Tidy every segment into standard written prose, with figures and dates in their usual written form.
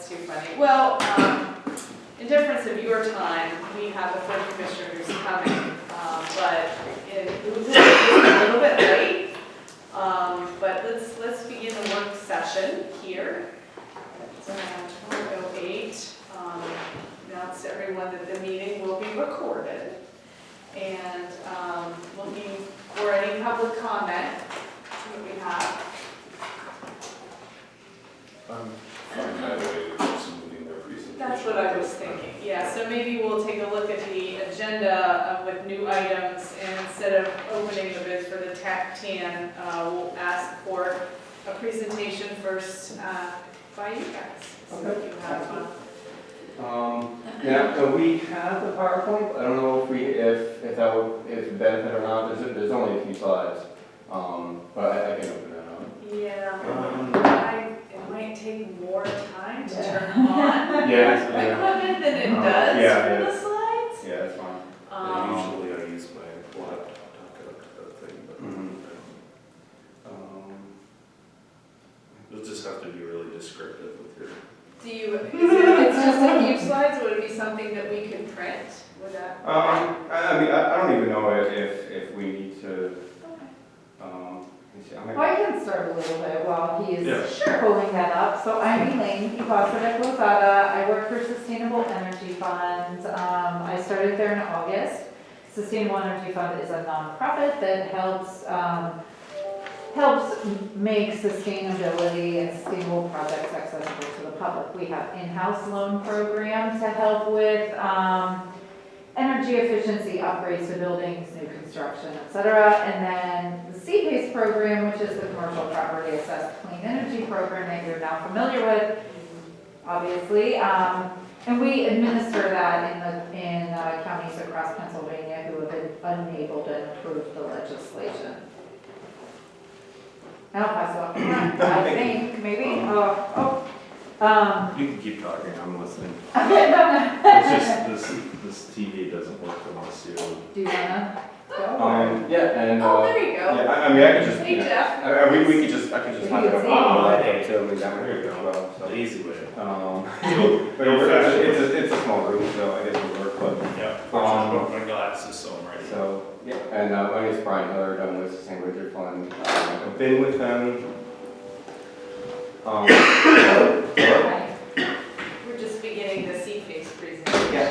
That's too funny. Well, in difference of your time, we have the third commissioner who's coming, but it was a little bit late. But let's begin the work session here. It's around 12:08. Announce to everyone that the meeting will be recorded. And looking for any public comment. See what we have. That's what I was thinking, yeah, so maybe we'll take a look at the agenda with new items, and instead of opening the bids for the TAC-10, we'll ask for a presentation first by you guys. So Okay. you have Yeah, so we have the PowerPoint. I don't know if that would benefit or not. There's only a few slides, but I can open that up. yeah, it might take more time to turn on Yeah, equipment than it does for the slides. Yeah, that's fine. Usually I use my laptop to hook up the thing, but you'll just have to be really descriptive with your. It's just a few slides, would it be something that we could print? Would that? I mean, I don't even know if we need to. I can start a little bit while he Yeah. is pulling that up. So I'm Elaine Ivasa. I work for Sustainable Energy Fund. I started there in August. Sustainable Energy Fund is a nonprofit that helps make sustainability and sustainable projects accessible to the public. We have in-house loan programs to help with energy efficiency upgrades to buildings, new construction, et cetera. And then the CPACE program, which is the Commercial Property Assessed Clean Energy Program that you're now familiar with, obviously. And we administer that in counties across Pennsylvania who have been unable to approve the legislation. I'll pass it off. I think, maybe. You can keep talking, I'm listening. No. It's just this TV doesn't work unless you. Do you wanna go? Yeah, and Oh, there you go. yeah, I mean, I could just. Hey, Jeff. I could just have it up on the laptop too. I mean, that There would you work go. well. So. The easy way. But it's a small room, so I guess it'll work. But Yeah, fortunately, I brought my glasses, so I'm ready. so yeah, and my name is Brian Hillard. I'm with the St. Richard Fund. I've been with them. We're just beginning the CPACE presentation. Yeah.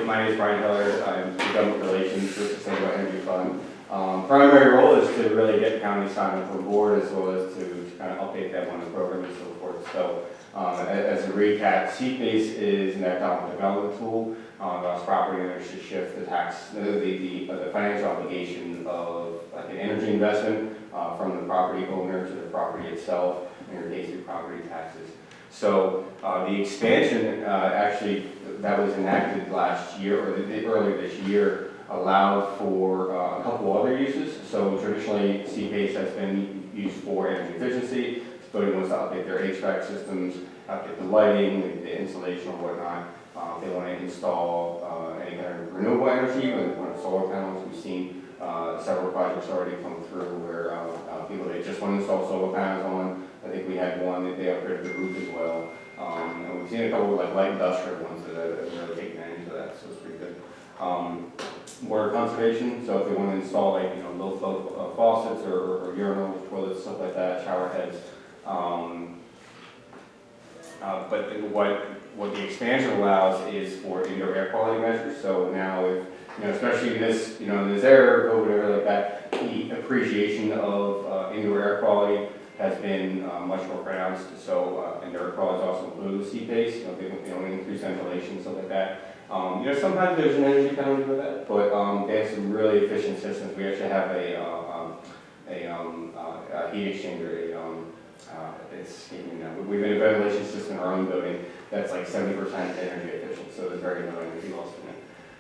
My name is Brian Hillard. I'm the Government Relations with the Sustainable Energy Fund. Primary role is to really get county signed up for board, as well as to kind of update them on the program and so forth. So as a recap, CPACE is an economic development tool. Allows property owners to shift the financial obligation of like an energy investment from the property owner to the property itself, in your case, through property taxes. So the expansion actually that was enacted last year, or earlier this year, allowed for a couple other uses. So traditionally, CPACE has been used for energy efficiency. Building wants to update their HVAC systems, update the lighting, the insulation, or whatnot. They want to install any kind of renewable energy, with solar panels. We've seen several projects already come through where people they just want to install solar panels on. I think we had one that they upgraded the roof as well. And we've seen a couple of like light industrial ones that have really taken advantage of that, so it's pretty good. Water conservation, so if they want to install like low flow faucets or urinals, toilets, stuff like that, shower heads. But what the expansion allows is for indoor air quality measures. So now if especially in this in this era or whatever like that, the appreciation of indoor air quality has been much more pronounced. So indoor air quality is also included with CPACE. They increase ventilation, stuff like that. Sometimes there's an energy penalty for that, but they have some really efficient systems. We actually have a heat exchanger. We've been a ventilation system in our own building that's like 70% energy efficient, so there's very no energy loss in it.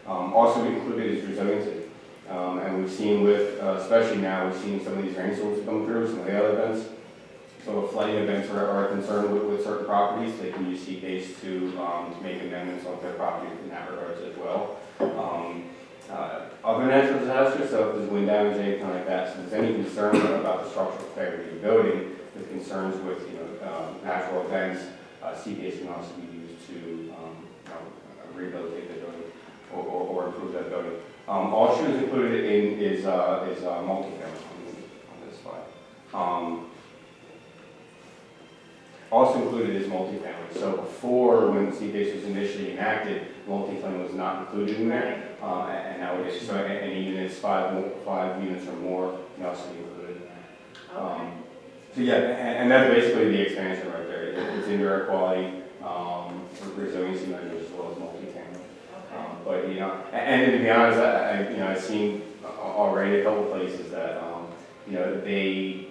Also included is resiliency, and we've seen especially now, we've seen some of these rainstorms come through, some of the other events. So if flooding events are concerned with certain properties, they can use CPACE to make amendments on their property in that regards as well. Other natural disasters, so if there's wind damage, anything like that, so if there's any concern about the structural integrity of the building, with concerns with CPAs can also be used to, rehabilitate the building or improve that building. All she was included in is multifamily on this slide. Also included is multifamily. So before, when CPAs was initially enacted, multifamily was not included in there. And nowadays, so any units, five units or more can also be included in there. Okay. So yeah, and that's basically the expansion right there. It's indoor air quality, resiliency measures as well as multifamily. Okay. But and to be honest, I've seen already a couple places that they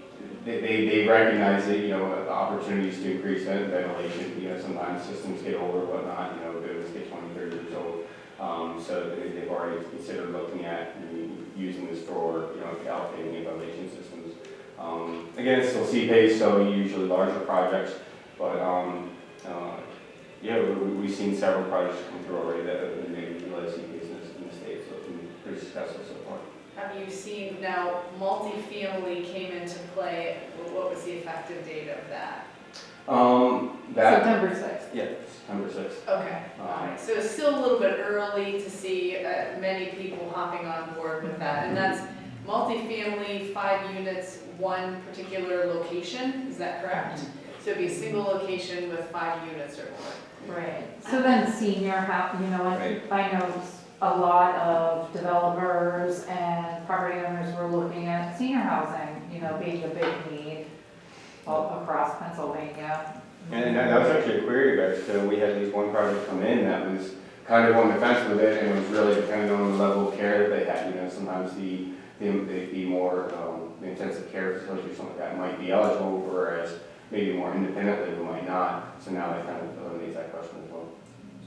recognize that opportunities to increase ventilation. Sometimes systems get older, whatnot. Buildings get 20, 30 years old. So they've already considered looking at using this for allocating ventilation systems. Again, it's still CPAs, so usually larger projects, but yeah, we've seen several projects come through already that have been made utilized CPAs in the state, so it's been pretty successful so far. Have you seen, now, multifamily came into play, what was the effective date of that? That, September 6th. yeah, September 6th. Okay, all right, so it's still a little bit early to see many people hopping on board with that, and that's multifamily, 5 units, one particular location, is that correct? So it'd be a single location with 5 units or more. Right, so then senior house, Right. I know a lot of developers and property owners were looking at senior housing, being the big need all across Pennsylvania. And that was actually a query, guys, so we had at least one project come in that was kind of on the fence with it, and it was really depending on the level of care that they had. Sometimes the more intensive care facilities or something like that might be eligible, whereas maybe more independently we might not. So now that kind of eliminates that question as well.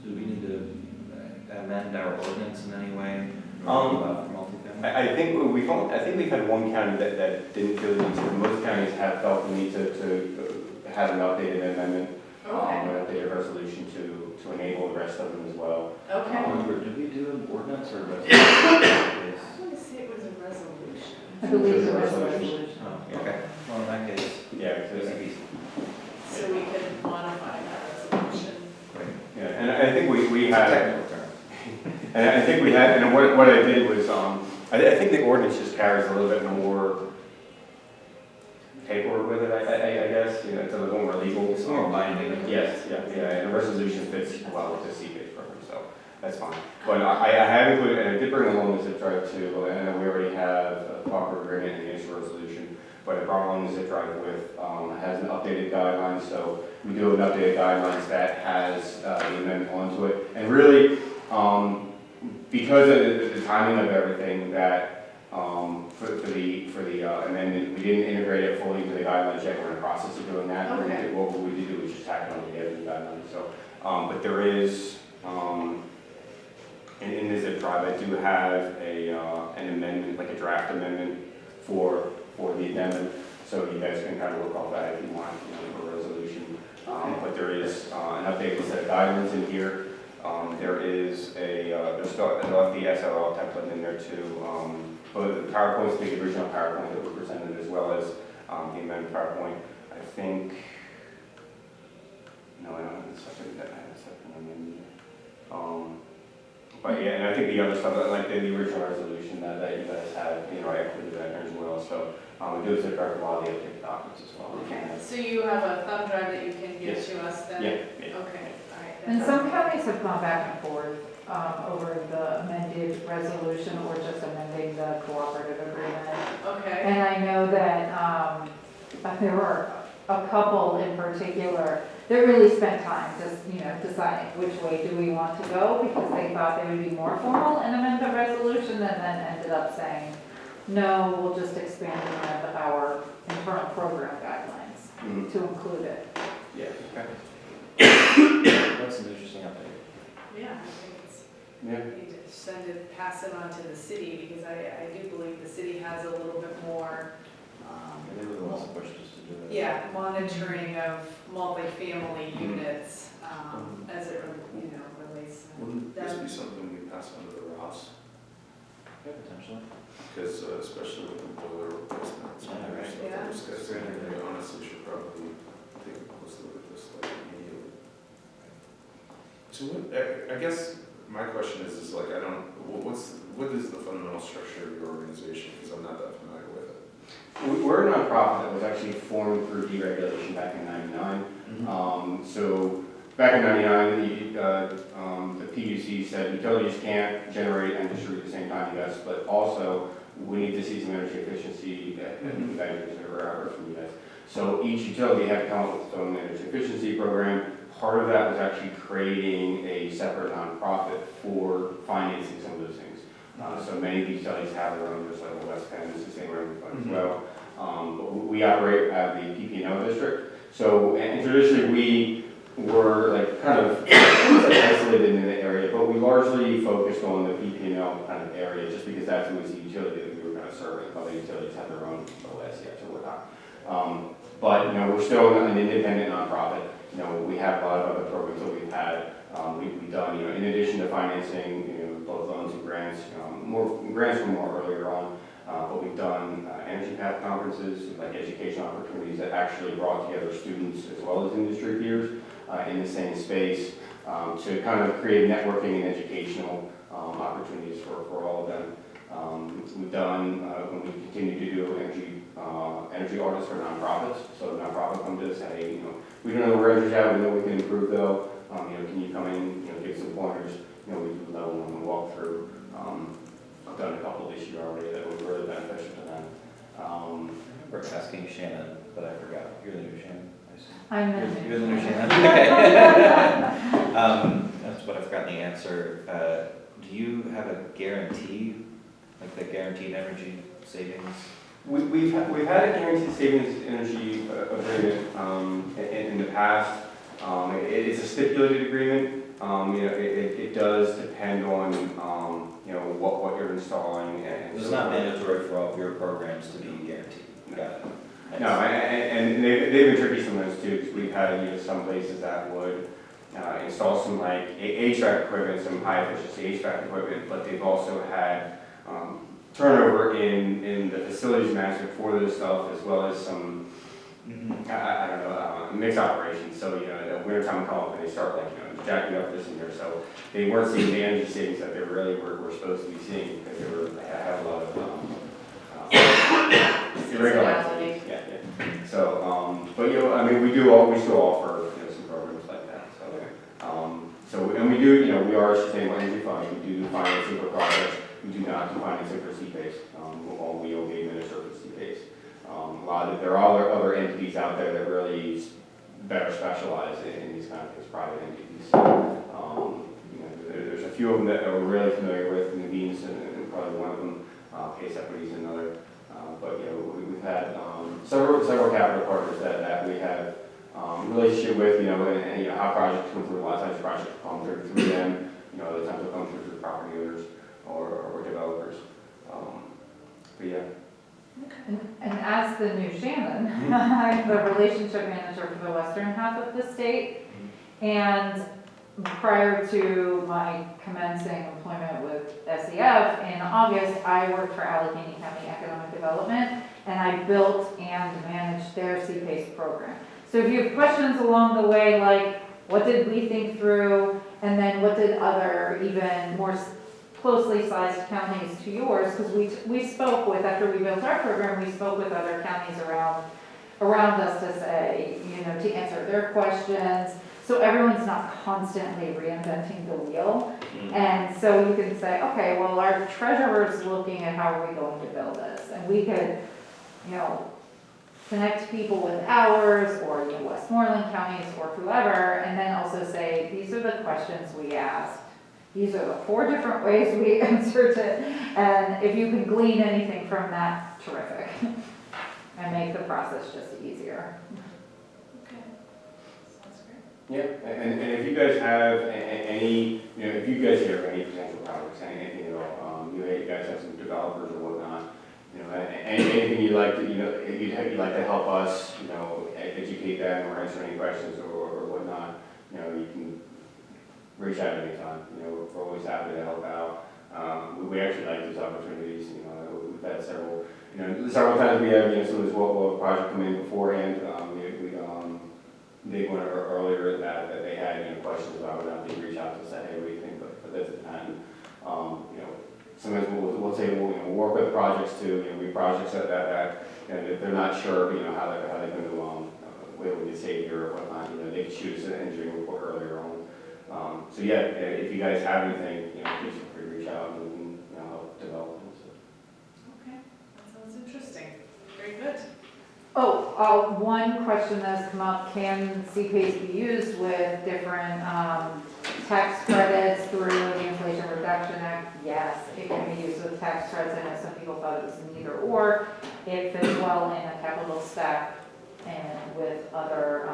So do we need to amend our ordinance in any way? For multifamily? I think we've had one county that didn't feel the need to. Most counties have felt the need to have an updated amendment, an updated resolution to enable the rest of them as well. Okay. Did we do an ordinance or a resolution? I want to say it was a resolution. I believe It's it a was resolution. Oh, okay. Well, in that case, Yeah, easy so, peasy. So we could modify that resolution. Great. yeah, and I think we It's a had. technical term. And I think we had, and what I did was, I think the ordinance just carries a little bit more paperwork with it, I guess, it's a little more legal. It's more binding. Yes, yeah, and the resolution fits well with the CPA's program, so that's fine. But I have included, and I did bring along the zip drive too, and I know we already have a proper agreement and the initial resolution, but I brought along the zip drive with, has an updated guideline, so we do have an updated guidelines that has the amendment onto it. And really, because of the timing of everything, that for the amendment, we didn't integrate it fully into the guidelines yet. We're in the process of doing that. Okay. What we did do was just tack it on together in the guidelines. So, but there is in the zip drive, I do have an amendment, like a draft amendment for the addendum. So you guys can kind of work off that if you want, for a resolution. But there is an updated set of guidelines in here. There is there's still the SLL template in there too. But the PowerPoint's the original PowerPoint that we presented, as well as the amended PowerPoint. I think, no, I don't have a second amendment. But yeah, and I think the other stuff, like the original resolution that you guys have, I included that there as well. So we do zip drive a lot of the updated documents as well. Okay, so you have a thumb drive that you can give Yes. to us then? Yeah. Okay, all right. And some counties have gone back and forth over the amended resolution or just amending the cooperative agreement. Okay, And I know that there were a couple in particular that really spent time just, deciding which way do we want to go, because they thought they would be more formal and amend the resolution, and then ended up saying, no, we'll just expand our internal program guidelines to include it. Yeah. Okay. That's an interesting update. yeah, I think it's, Yeah. we need to pass it on to the city, because I do believe the city has a little bit more, They were the ones that pushed us to do it. yeah, monitoring of multifamily units, as it, relates to Wouldn't this them. be something we pass on to the Ross? Yeah, potentially. Because especially with the boiler replacements, Yeah, right. Yeah. those guys, they honestly should probably take a close look at this like immediately. So I guess my question is like, what is the fundamental structure of your organization? Because I'm not that familiar with it. We're a nonprofit that was actually formed through deregulation back in '99. So back in '99, the PUC said utilities can't generate and distribute at the same time, yes, but also we need to see some energy efficiency measures or from you guys. So each utility had to come up with its own energy efficiency program. Part of that was actually creating a separate nonprofit for financing some of those things. So many of these utilities have their own, just like the West Penn, it's the same revenue fund as well. But we operate at the PP&L district. So, and traditionally we were like kind of isolated in the area, but we largely focused on the PP&L kind of area just because that's who was the utility that we were kind of serving. Other utilities have their own OSCFs or whatnot. But, you know, we're still an independent nonprofit. You know, we have a lot of other programs that we've had. We've done, you know, in addition to financing, you know, both loans and grants, more grants were more earlier on. But we've done energy path conferences, like education opportunities that actually brought together students as well as industry peers in the same space to kind of create networking and educational opportunities for all of them. We've done, when we continue to do energy audits for nonprofits. So the nonprofit come to us, hey, you know, we don't know where energy's at, we know we can improve though. You know, can you come in, you know, give some pointers? You know, we do level one walk through. I've done a couple this year already that were really beneficial to them. I remember asking Shannon, but I forgot. You're the new Shannon, I assume. I'm the You're the new Shannon? Okay. That's what I've forgotten the answer. Do you have a guarantee, like the guaranteed energy savings? We've had a guaranteed savings energy agreement in the past. It's a stipulated agreement. You know, it does depend on you know what you're installing. And It's not mandatory for all of your programs to be guaranteed. Got it. No, and they've been tricky sometimes too, because we've had, you know, some places that would install some like HVAC equipment, some high efficiency HVAC equipment, but they've also had turnover in the facilities management for this stuff, as well as some, I don't know, mixed operations. So, you know, at wintertime come up and they start like, you know, jacking up this and there. So they weren't seeing the energy savings that they really were supposed to be seeing because they had a lot of Seasonality. Yeah. So, but you know, I mean, we still offer, you know, some programs like that. So, and we do, you know, we are a sustainable energy fund. We do financing for projects. We do not do financing for C-based. We only administer for C-based. There are other entities out there that really better specialize in these kind of things, private entities. You know, there's a few of them that we're really familiar with, Naveen's and probably one of them, Pace Equity's another. But you know, we've had several capital partners that we have relationship with, you know, and you know how projects come through. A lot of times projects come through them. You know, other times they'll come through property owners or developers. But yeah. And as the new Shannon, I'm the relationship manager for the western half of the state. And prior to my commencing employment with SEF in August, I worked for Allegheny County Economic Development, and I built and managed their CPACE program. So if you have questions along the way, like what did we think through, and then what did other even more closely sized counties to yours, because we spoke with, after we built our program, we spoke with other counties around us to say, you know, to answer their questions. So everyone's not constantly reinventing the wheel. And so you can say, okay, well, our treasurer's looking at how are we going to build this? And we could, you know, connect people with ours or, you know, Westmoreland counties or whoever, and then also say, these are the questions we asked. These are the 4 different ways we answered it. And if you can glean anything from that, terrific. And make the process just easier. Okay, sounds great. Yeah, and if you guys have any, you know, if you guys hear of any potential projects, any, you know, you guys have some developers or whatnot, you know, anything you'd like to, you know, you'd like to help us, you know, educate them or answer any questions or whatnot, you know, you can reach out anytime. You know, we're always happy to help out. We actually like these opportunities. You know, we've had several times we have, you know, some of this what project come in beforehand. they went earlier that they had questions about it, they reach out to say, hey, what do you think for this? And sometimes we'll say we'll work with projects too. We projects that and if they're not sure, how they're going to what would you say here or whatnot, they can shoot us an engineering report earlier on. So yeah, if you guys have anything, please feel free to reach out and we can help develop them. So. Okay, that sounds interesting. Very good. Oh, one question that has come up, can CPAs be used with different tax credits through the Inflation Reduction Act? Yes, it can be used with tax credits. I know some people thought it was an either or. It fits well in a capital stack and with other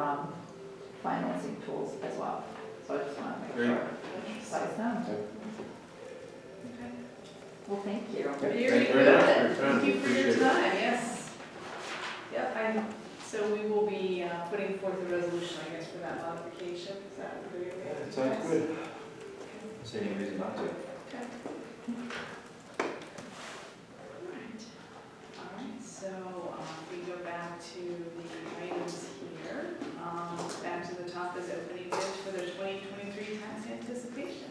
financing tools as well. So I just want to make sure. Let us know. Okay. Well, thank you. Very Thank you very good. much for your time. Thank you for your Appreciate it. time, yes. Yep, so we will be putting forth a resolution, I guess, for that modification. Is that what we're doing? That sounds good. Is there any reason not to? Okay. All right, so we go back to the items here. Back to the top is opening bids for the 2023 tax anticipation.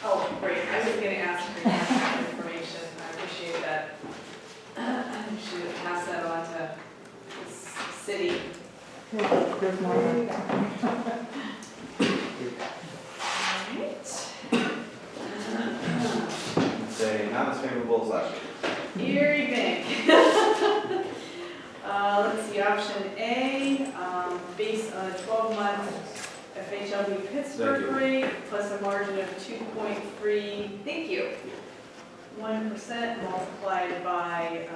Oh, great, I was going to ask for your information, I appreciate that. I should pass that on to the city. There's more. Say, not as favorable as last year. Erie Bank. Let's see, option A, based on a 12-month FHLB Pittsburgh rate, plus a margin of 2.3, thank you, 1% multiplied by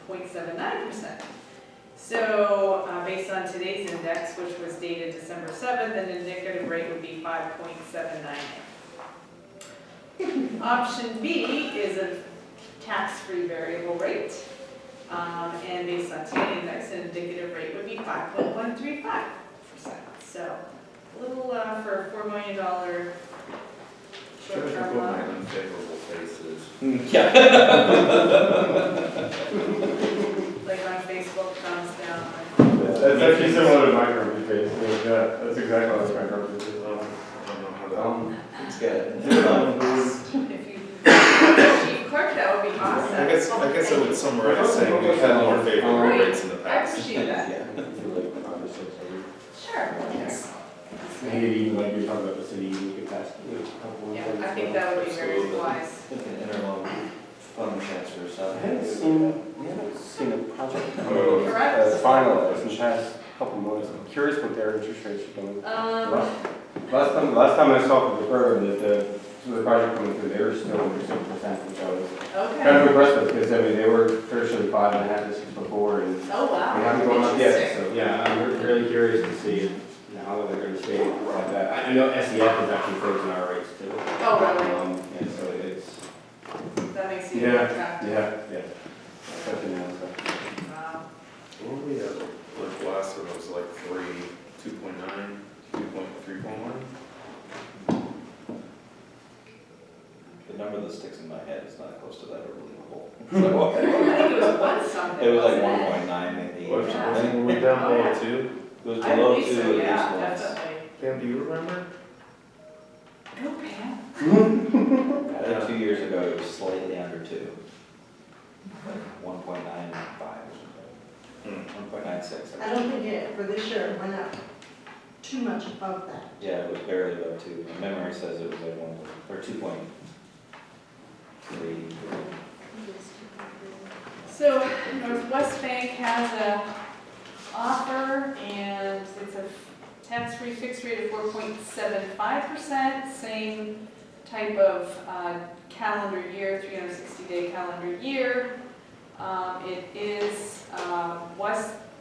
0.79%. So, based on today's index, which was dated December 7th, an indicative rate would be 5.798. Option B is a tax-free variable rate, and based on today's index, an indicative rate would be 5.135%. So, a little for $4 million Should have short-term put my loan. unfavorable faces. Yeah. Like on Facebook, thumbs down. That's actually similar to my company face. Yeah, that's exactly what my company face. I don't know how that. It's good. If you, chief clerk, that would be awesome. I guess I would summarize saying we've had more favorable Right. rates in the I past. appreciate that. Yeah. Sure. Yes. Maybe even like you're talking about the city, you could pass, a couple. Yeah, I think that would be very Absolutely. wise. Like an interloan fund transfer, so. We haven't seen a project Correct. finalized in the past couple months. I'm curious what their interest rates are doing. Last time I saw the program, the project coming through, they were still under 6%, which I was kind Okay. of impressed with, because they were traditionally 5.5 to 6 before, and Oh, wow. they haven't gone up yet. Interesting. So yeah, I'm really curious to see how they're going to stay like that. I know SEF is actually frozen our rates too. Oh, really? And so it's That makes you more attractive. yeah. Especially now, so. Wow. What were we at, like last one was like 3, 2.9, 3.1? The number that sticks in my head is not close to that unbelievable. I think it was one something. It was like wasn't it? 1.9 maybe. What, Yeah. I think we went down Oh, below yeah. 2. It was I below believe 2 so, at least yeah, once. definitely. Pam, do you remember? Go, Pam. I think 2 years ago, it was slightly under 2. Like 1.95 or something. 1.96. I don't think it, for this year, it went up too much above that. Yeah, it was barely above 2. My memory says it was like 1, or 2.3. So Northwest Bank has a offer, and it's a tax-free fixed rate of 4.75%, same type of calendar year, 360-day calendar year. It is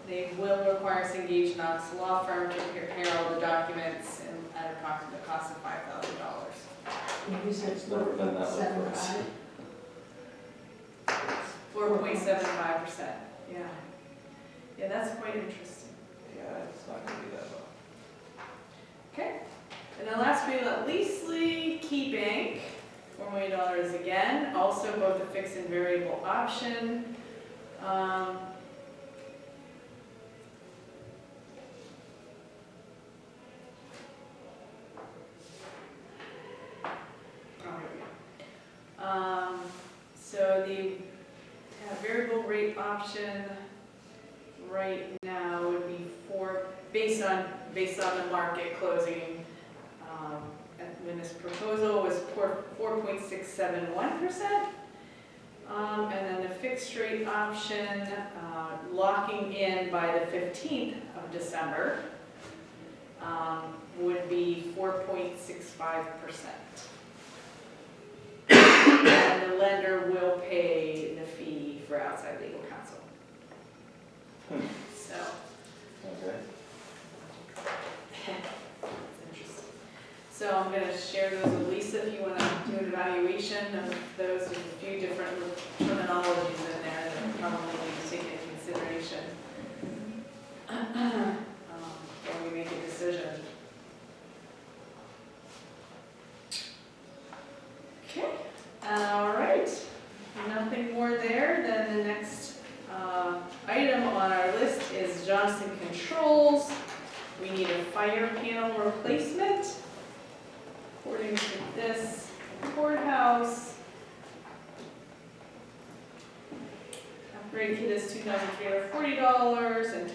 they will require us to engage an honest law firm to prepare all the documents at approximate cost of $5,000. You said It's never been that low for us. 4.75%, yeah. Yeah, that's quite interesting. Yeah, it's not going to be that low. Okay, and then last but not leastly, Key Bank, $4 million again, also both a fixed and variable option. option right now would be based on the market closing, when this proposal was 4.671%. And then the fixed rate option, locking in by the 15th of December, would be 4.65%. And the lender will pay the fee for outside legal counsel. So, Okay. it's interesting. So I'm gonna share those with Lisa if you wanna do an evaluation of those. There's a few different terminologies in there that probably need to take into consideration when we make a decision. Okay, all right. Nothing more there. Then the next item on our list is Johnson Controls. We need a fire panel replacement. According to this courthouse, upgrade kit is $2,340, and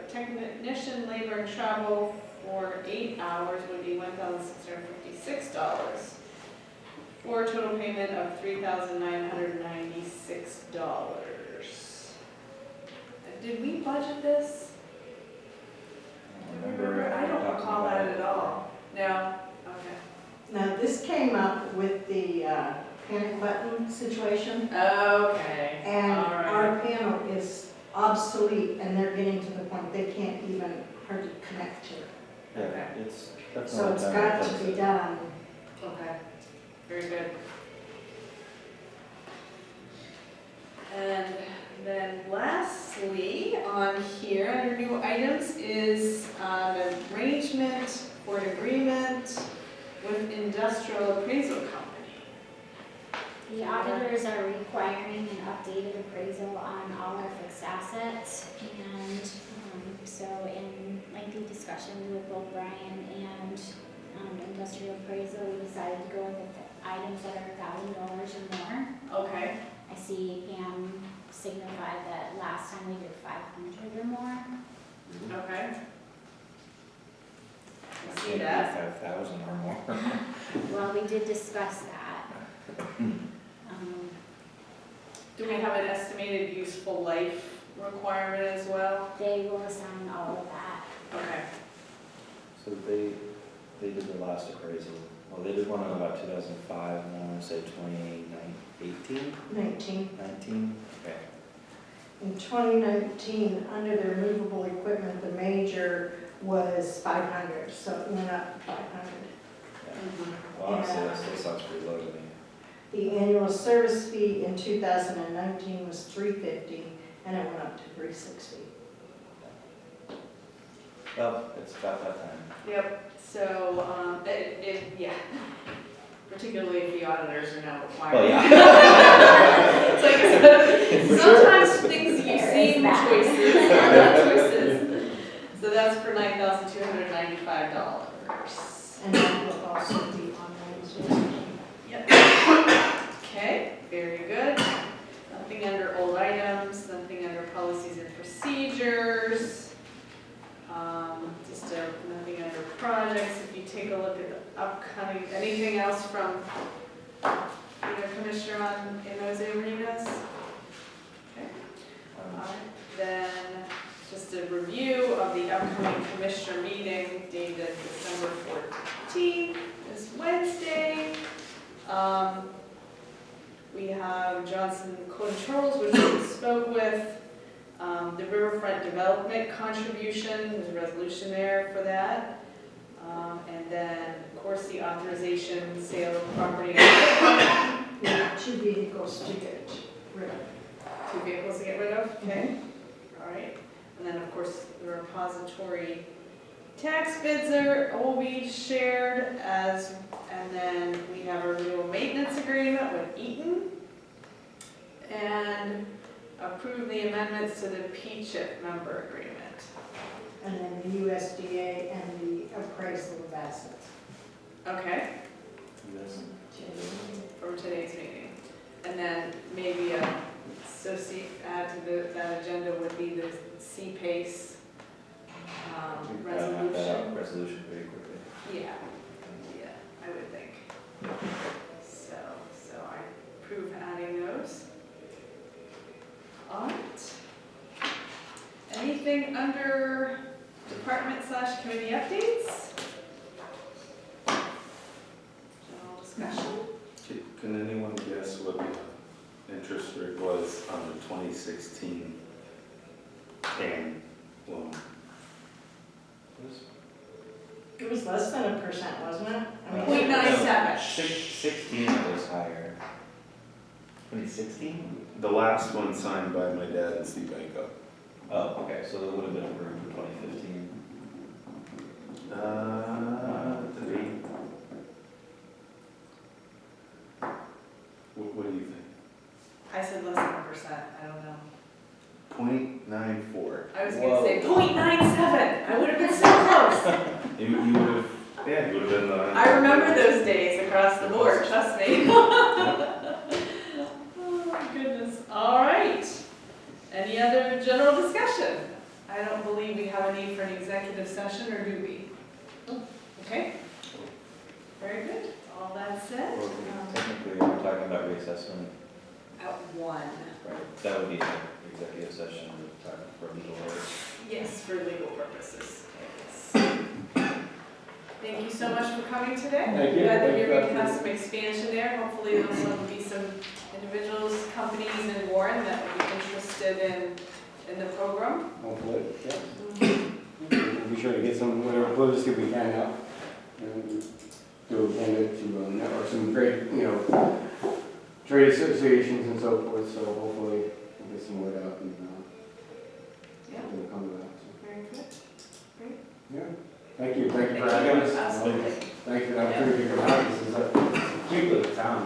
technician labor and travel for 8 hours would be $1,656, for a total payment of $3,996. Did we budget this? Do we remember? I don't recall that at all. No? Okay. Now, this came up with the panic button situation, Okay. and All right. our panel is obsolete, and they're getting to the point they can't even hardly connect to it. Okay. It's So definitely it's time got to fix be it. done. Okay, very good. And then lastly, on here, under new items, is an arrangement for an agreement with Industrial Appraisal Co. The auditors are requiring an updated appraisal on all our fixed assets, and so in lengthy discussions with both Brian and Industrial Appraisal, we decided to go with the items that are $1,000 or more. Okay. I see Pam signified that last time we did 500 or more. Okay. I see Can't be that. 5,000 or more. Well, we did discuss that. Do we have an estimated useful life requirement as well? They will assign all of that. Okay. So they did the last appraisal, well, they did one in about 2005, and I want to say 2018, 19? Okay. In 2019, under the removable equipment, the major was 500, so it went up 500. Well, honestly, that still sounds pretty low to me. The annual service fee in 2019 was $350, and it went up to $360. Well, it's about that time. Yep, so, yeah, particularly if the auditors are now required. Well, yeah. It's like, sometimes things you see in choices are not choices. So that's for $9,295. And that will also be on Wednesday. Yep. Okay, very good. Nothing under old items, nothing under policies and procedures. Nothing under projects. If you take a look at the upcoming, anything else from either commissioner in those arenas? Okay. Then just a review of the upcoming commissioner meeting dated December 14th, this Wednesday. We have Johnson Controls, which we spoke with. The Riverfront Development contribution, there's a resolution there for that. And then, of course, the authorization, sale of property. We have 2 vehicles to get rid of. 2 vehicles to get rid of, okay? All right. And then, of course, the repository tax bids will be shared and then we have a renewal maintenance agreement with Eaton. And approve the amendments to the P-CHIP member agreement. And then the USDA and the appraisal of assets. Okay, Yes. for today's meeting. And then maybe a So add to that agenda would be the CPACE resolution. Resolution very quickly. Yeah, I would think. So I approve adding those. All right. Anything under department/committee updates? General discussion? Can anyone guess what the interest rate was on the 2016 TAM loan? It was less than 1%, wasn't it? I mean, 0.97. 16 was higher. 2016? The last one signed by my dad and Steve Banko. Oh, okay, so it would have been approved in 2015. 3. What do you think? I said less than 1%, I don't know. 0.94. I was gonna say 0.97, I would have been so close. You would have, Yeah, it would have been the. I remember those days across the board, trust me. Oh, goodness. All right. Any other general discussion? I don't believe we have a need for an executive session, or do we? Okay. Very good. All that said, technically, we're talking about reassessment, at 1. right? That would be an executive session for legal work. Yes, for legal purposes. Yes. Thank you so much for coming today. Thank you. Glad that Thank you're you. going to have some expansion there. Hopefully there'll be some individuals, companies in Warren that will be interested in the program. Hopefully, yeah. We'll be sure to get some, whatever publicity we can out. And do we can to network some trade, trade associations and so forth, so hopefully we'll get some word out and, Yeah, it'll come to that. very good. Great. Yeah, thank you for having us. Absolutely. Thank you for the opportunity to come out, this is a cute little town.